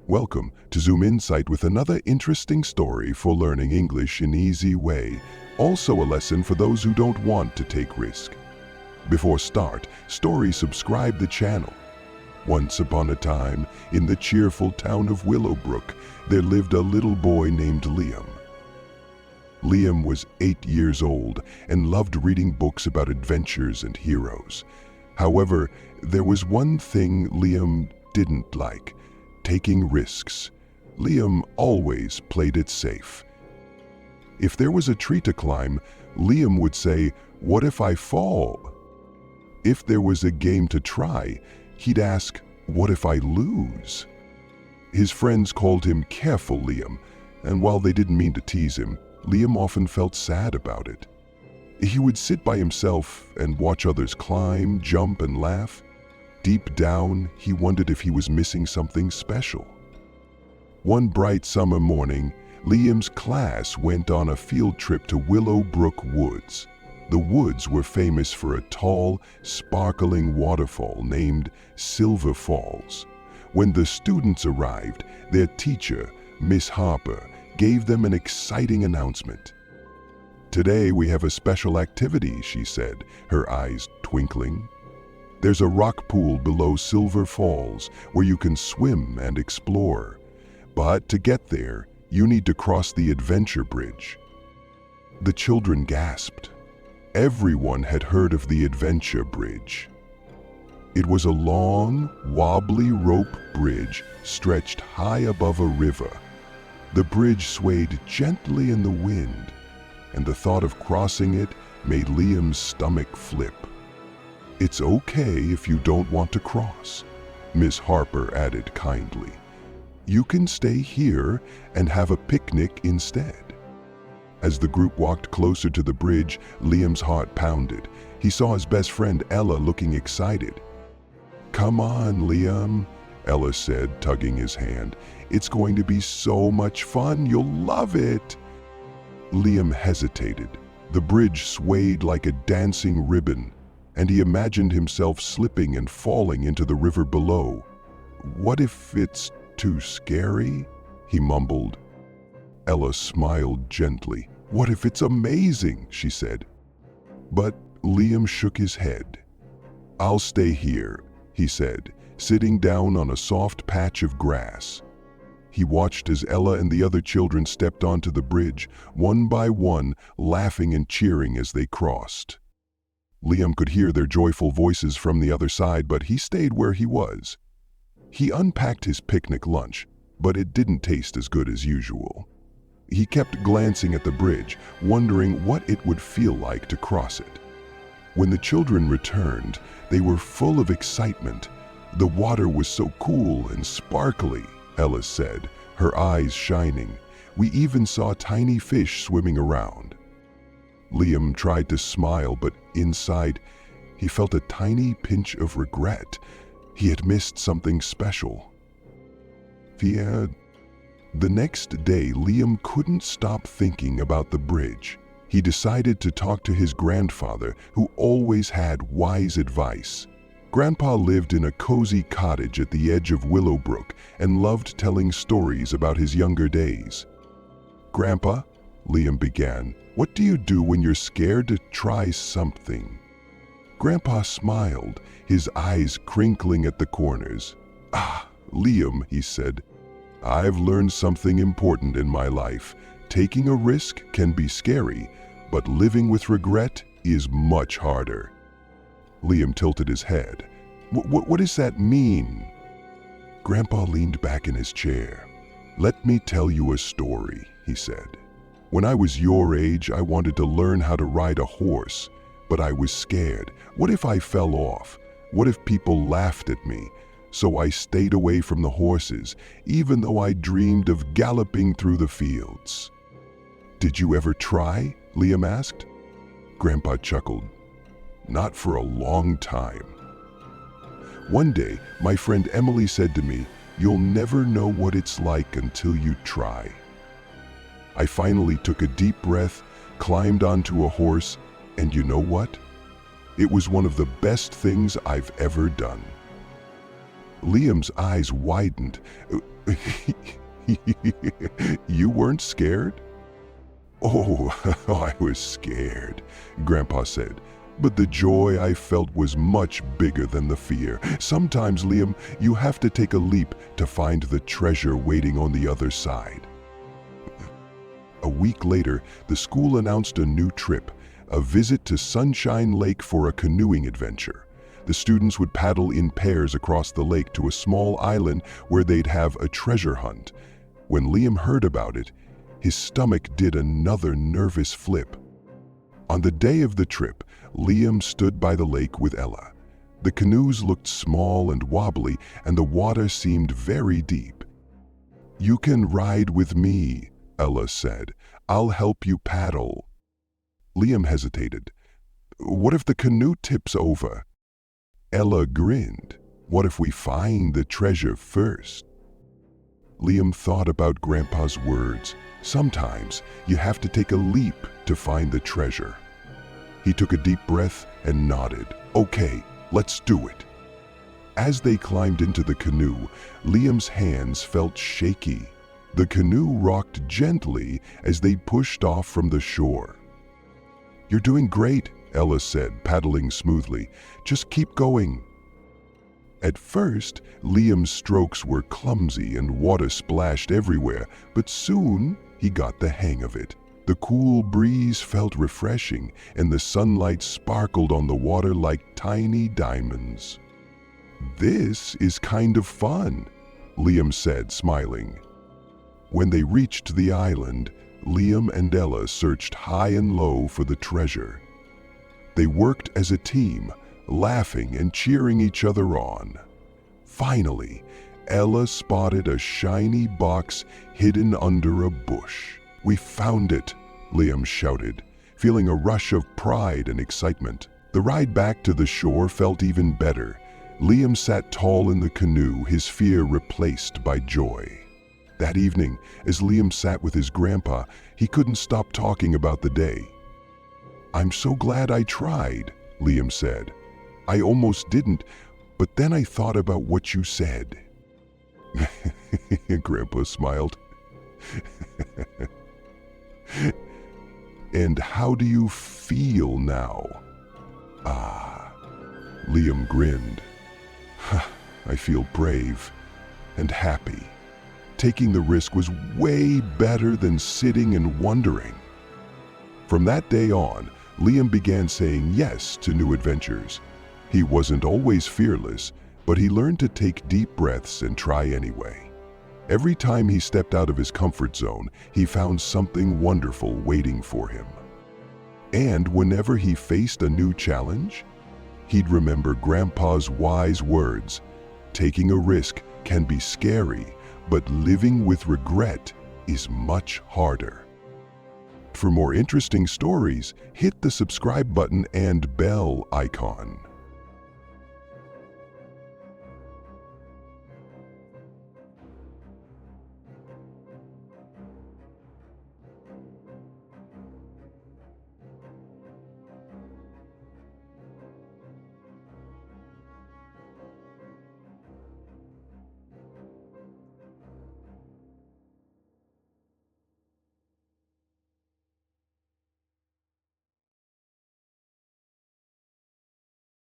Welcome to Zoom Insight with another interesting story for learning English in easy way. Also a lesson for those who don't want to take risk. Before story subscribe the channel. Once upon a time, in the cheerful town of Willowbrook, there lived a little boy named Liam. Liam was 8 years old and loved reading books about adventures and heroes. However, there was one thing Liam didn't like: taking risks. Liam always played it safe. If there was a tree to climb, Liam would say, "What if I fall?" If there was a game to try, he'd ask, "What if I lose?" His friends called him Careful Liam, and while they didn't mean to tease him, Liam often felt sad about it. He would sit by himself and watch others climb, jump, and laugh. Deep down, he wondered if he was missing something special. One bright summer morning, Liam's class went on a field trip to Willowbrook Woods. The woods were famous for a tall, sparkling waterfall named Silver Falls. When the students arrived, their teacher, Miss Harper, gave them an exciting announcement. "Today we have a special activity," she said, her eyes twinkling. "There's a rock pool below Silver Falls where you can swim and explore. But to get there, you need to cross the adventure bridge." The children gasped. Everyone had heard of the adventure bridge. It was a long, wobbly rope bridge stretched high above a river. The bridge swayed gently in the wind, and the thought of crossing it made Liam's stomach flip. "It's okay if you don't want to cross," Miss Harper added kindly. "You can stay here and have a picnic instead." As the group walked closer to the bridge, Liam's heart pounded. He saw his best friend Ella looking excited. "Come on, Liam," Ella said, tugging his hand. "It's going to be so much fun. You'll love it." Liam hesitated. The bridge swayed like a dancing ribbon, and he imagined himself slipping and falling into the river below. "What if it's too scary?" he mumbled. Ella smiled gently. "What if it's amazing?" she said. But Liam shook his head. "I'll stay here," he said, sitting down on a soft patch of grass. He watched as Ella and the other children stepped onto the bridge, one by one, laughing and cheering as they crossed. Liam could hear their joyful voices from the other side, but he stayed where he was. He unpacked his picnic lunch, but it didn't taste as good as usual. He kept glancing at the bridge, wondering what it would feel like to cross it. When the children returned, they were full of excitement. "The water was so cool and sparkly," Ella said, her eyes shining. "We even saw tiny fish swimming around." Liam tried to smile, but inside, he felt a tiny pinch of regret. He had missed something special. The next day, Liam couldn't stop thinking about the bridge. He decided to talk to his grandfather, who always had wise advice. Grandpa lived in a cozy cottage at the edge of Willowbrook and loved telling stories about his younger days. "Grandpa," Liam began, "what do you do when you're scared to try something?" Grandpa smiled, his eyes crinkling at the corners. "Ah, Liam," he said, "I've learned something important in my life. Taking a risk can be scary, but living with regret is much harder." Liam tilted his head. What does that mean?" Grandpa leaned back in his chair. "Let me tell you a story," he said. "When I was your age, I wanted to learn how to ride a horse, but I was scared. What if I fell off? What if people laughed at me? So I stayed away from the horses, even though I dreamed of galloping through the fields." "Did you ever try?" Liam asked. Grandpa chuckled. "Not for a long time. One day, my friend Emily said to me, 'You'll never know what it's like until you try.' I finally took a deep breath, climbed onto a horse, and you know what? It was one of the best things I've ever done." Liam's eyes widened. You weren't scared? Oh, I was scared, Grandpa said. But the joy I felt was much bigger than the fear. Sometimes, Liam, you have to take a leap to find the treasure waiting on the other side. A week later, the school announced a new trip, a visit to Sunshine Lake for a canoeing adventure. The students would paddle in pairs across the lake to a small island where they'd have a treasure hunt. When Liam heard about it, his stomach did another nervous flip. On the day of the trip, Liam stood by the lake with Ella. The canoes looked small and wobbly, and the water seemed very deep. "You can ride with me," Ella said. "I'll help you paddle." Liam hesitated. "What if the canoe tips over?" Ella grinned. "What if we find the treasure first?" Liam thought about Grandpa's words. Sometimes you have to take a leap to find the treasure. He took a deep breath and nodded. "Okay, let's do it." As they climbed into the canoe, Liam's hands felt shaky. The canoe rocked gently as they pushed off from the shore. "You're doing great," Ella said, paddling smoothly. "Just keep going." At first, Liam's strokes were clumsy and water splashed everywhere, but soon he got the hang of it. The cool breeze felt refreshing, and the sunlight sparkled on the water like tiny diamonds. "This is kind of fun," Liam said, smiling. When they reached the island, Liam and Ella searched high and low for the treasure. They worked as a team, laughing and cheering each other on. Finally, Ella spotted a shiny box hidden under a bush. "We found it," Liam shouted, feeling a rush of pride and excitement. The ride back to the shore felt even better. Liam sat tall in the canoe, his fear replaced by joy. That evening, as Liam sat with his grandpa, he couldn't stop talking about the day. "I'm so glad I tried," Liam said. "I almost didn't, but then I thought about what you said." Grandpa smiled. "And how do you feel now?" "Ah," Liam grinned. "I feel brave and happy. Taking the risk was way better than sitting and wondering." From that day on, Liam began saying yes to new adventures. He wasn't always fearless, but he learned to take deep breaths and try anyway. Every time he stepped out of his comfort zone, he found something wonderful waiting for him. And whenever he faced a new challenge, he'd remember Grandpa's wise words: "Taking a risk can be scary, but living with regret is much harder." For more interesting stories, hit the subscribe button and bell icon.